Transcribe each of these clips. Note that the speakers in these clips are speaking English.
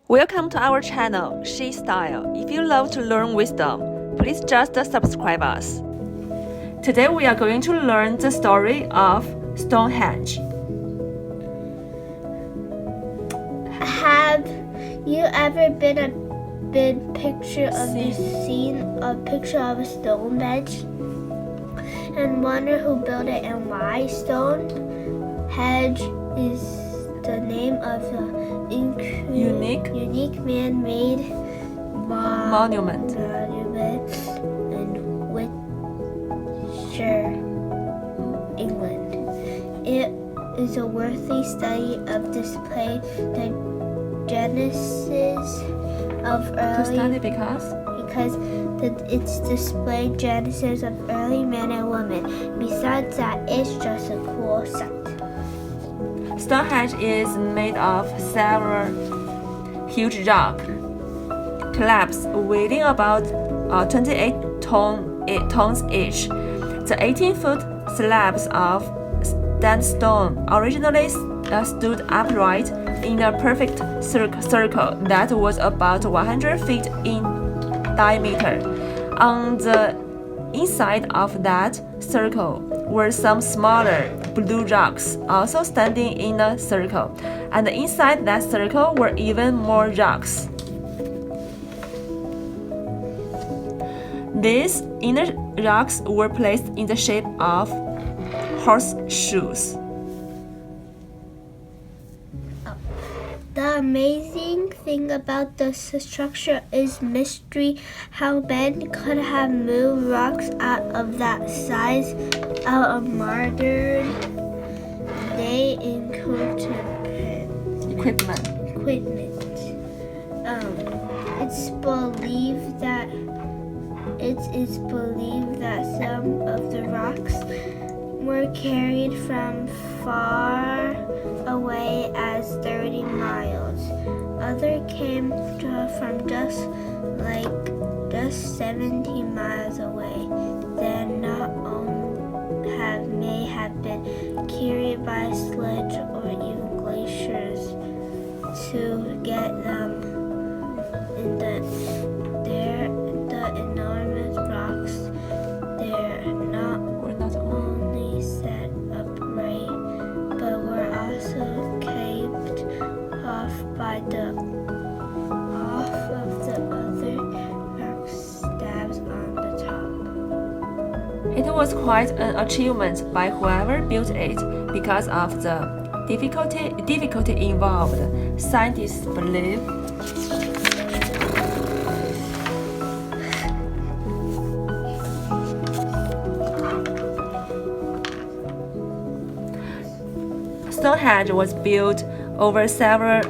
Welcome to our channel, SHÉSTYLÉ. If you love to learn wisdom, please just subscribe us. Today we are going to learn the story of Stonehenge. Have you ever been a picture of a picture of a Stonehenge and wonder who built it and why? Stonehenge is the name of the unique man-made Monument in Wiltshire, England. It is a worthy study of display the genesis of early because it's displayed genesis of early men and women. Besides that, it's just a cool sight. Stonehenge is made of several huge rock slabs weighing about 28 tons each. The 18-foot slabs of sandstone originally stood upright in a perfect circle that was about 100 feet in diameter. On the inside of that circle were some smaller blue rocks also standing in a circle, and inside that circle were even more rocks. These inner rocks were placed in the shape of horseshoes. The amazing thing about the structure is mystery. How men could have moved rocks out of that size out of modern day equipment. It is believed that some of the rocks were carried from far away as 30 miles. Others came from just 17 miles away. Then not only may have been carried by sledge or even glaciers to get them in the enormous rocks. They're not only set upright, but were also capped off of the other rock slabs on the top. It was quite an achievement by whoever built it because of the difficulty involved. Scientists believe Stonehenge was built over several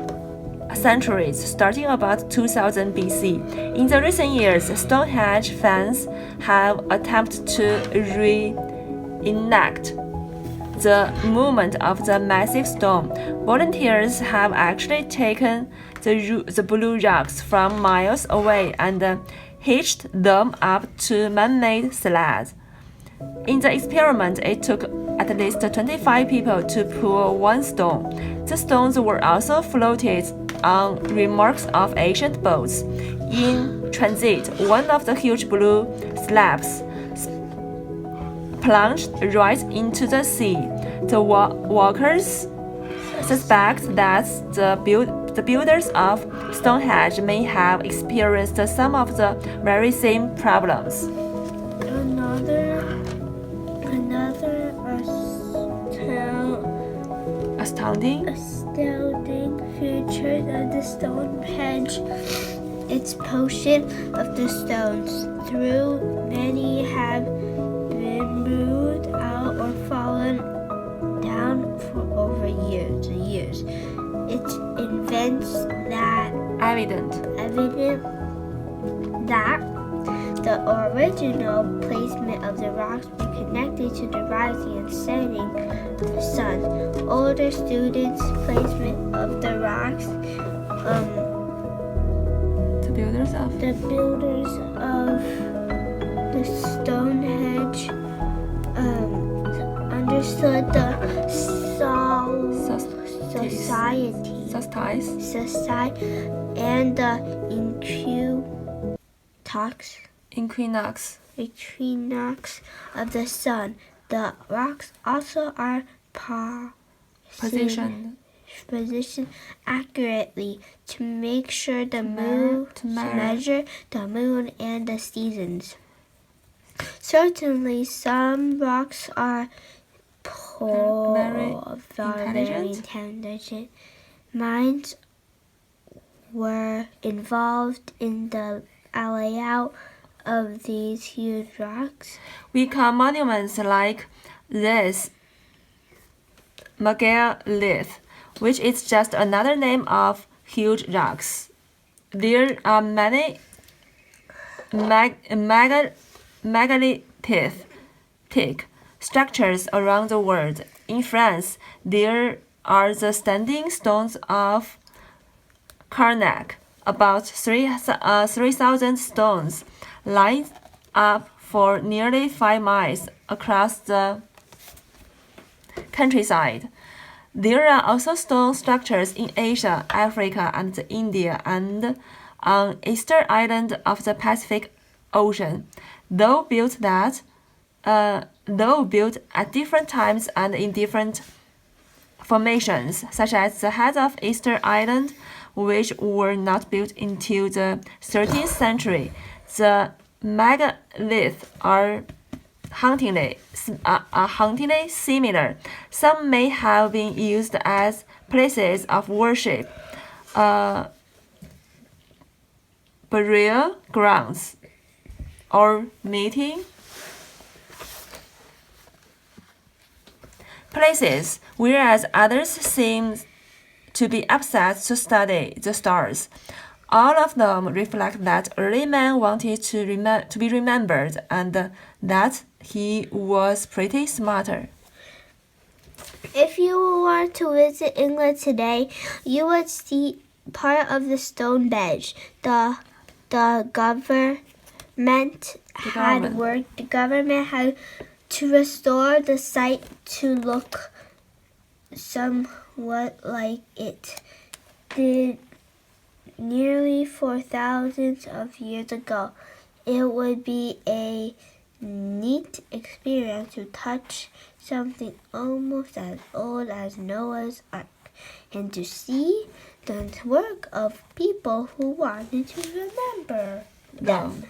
centuries, starting about 2000 BC. In the recent years, Stonehenge fans have attempted to reenact the movement of the massive stone. Volunteers have actually taken the blue rocks from miles away and hitched them up to man-made sleds. In the experiment, it took at least 25 people to pull one stone. The stones were also floated on remnants of ancient boats. In transit, one of the huge blue slabs plunged right into the sea. The workers suspect that the builders of Stonehenge may have experienced some of the very same problems. Astounding feature of the Stonehenge. Its portion of the stones through many have been moved out or fallen down for over years. It evident that the original placement of the rocks be connected to the rising and setting of the sun. Older students' placement of the rocks, the builders of the Stonehenge understood the society solstice, and the equinox of the sun. The rocks also are positioned accurately to make sure to measure the moon and the seasons. Certainly, some rocks are very intelligent. Minds were involved in the layout of these huge rocks. We call monuments like this megalith, which is just another name of huge rocks. There are many megalithic structures around the world. In France, there are the standing stones of Karnak, about 3,000 stones lined up for nearly 5 miles across the countryside. There are also stone structures in Asia, Africa, and India, and on Easter Island of the Pacific Ocean, though built at different times and in different formations, such as the head of Easter Island, which were not built until the 13th century. The megaliths are hauntingly similar. Some may have been used as places of worship, burial grounds, or meeting places, whereas others seem to be upset to study the stars. All of them reflect that early man wanted to be remembered and that he was pretty smarter. If you were to visit England today, you would see part of the Stonehenge. The government had to restore the site to look somewhat like it did nearly 4,000 of years ago. It would be a neat experience to touch something almost as old as Noah's Ark and to see the work of people who wanted to remember them.